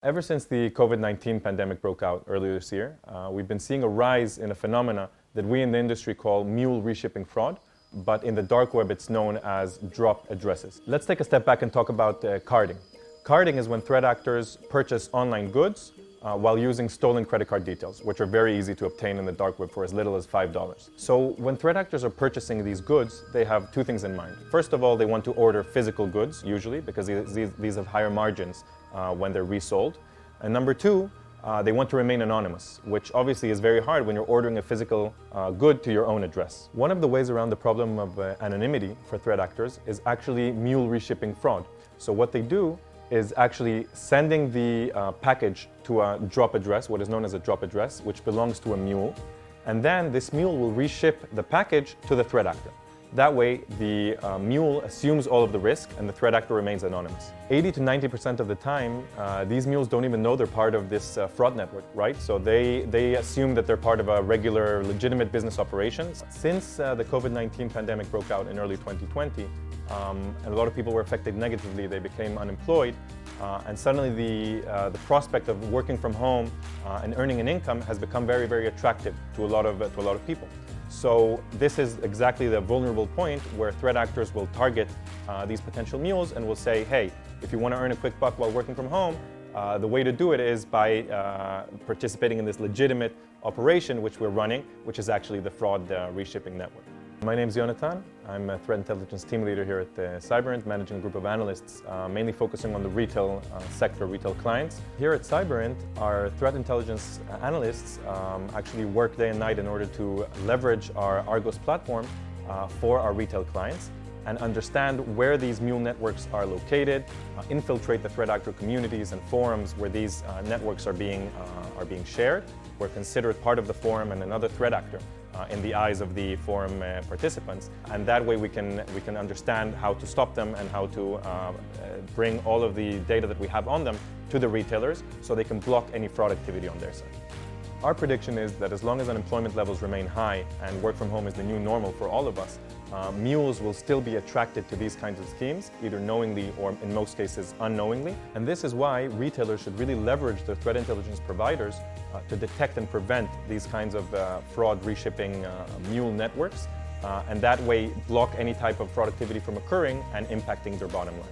Ever since the COVID-19 pandemic broke out earlier this year, we've been seeing a rise in a phenomena that we in the industry call mule reshipping fraud, but in the dark web it's known as drop addresses. Let's take a step back and talk about carding. Carding is when threat actors purchase online goods while using stolen credit card details, which are very easy to obtain in the dark web for as little as $5. So when threat actors are purchasing these goods, they have two things in mind. First of all, they want to order physical goods, usually, because these have higher margins when they're resold. And number two, they want to remain anonymous, which obviously is very hard when you're ordering a physical good to your own address. One of the ways around the problem of anonymity for threat actors is actually mule reshipping fraud. So what they do is actually sending the package to a drop address, what is known as a drop address, which belongs to a mule. And then this mule will reship the package to the threat actor. That way, the mule assumes all of the risk and the threat actor remains anonymous. 80 to 90% of the time, these mules don't even know they're part of this fraud network, right? So they assume that they're part of a regular, legitimate business operations. Since the COVID-19 pandemic broke out in early 2020, and a lot of people were affected negatively, they became unemployed, and suddenly the prospect of working from home and earning an income has become very, very attractive to a lot of people. So this is exactly the vulnerable point where threat actors will target these potential mules and will say, hey, if you want to earn a quick buck while working from home, the way to do it is by participating in this legitimate operation which we're running, which is actually the fraud reshipping network. My name is Jonathan. I'm a threat intelligence team leader here at Cyberint, managing a group of analysts, mainly focusing on the retail sector, retail clients. Here at Cyberint, our threat intelligence analysts actually work day and night in order to leverage our Argos platform for our retail clients and understand where these mule networks are located, infiltrate the threat actor communities and forums where these networks are being shared. We're considered part of the forum and another threat actor in the eyes of the forum participants, and that way we can understand how to stop them and how to bring all of the data that we have on them to the retailers so they can block any fraud activity on their side. Our prediction is that as long as unemployment levels remain high and work from home is the new normal for all of us, mules will still be attracted to these kinds of schemes, either knowingly or in most cases unknowingly. And this is why retailers should really leverage their threat intelligence providers to detect and prevent these kinds of fraud reshipping mule networks, and that way block any type of fraud activity from occurring and impacting their bottom line.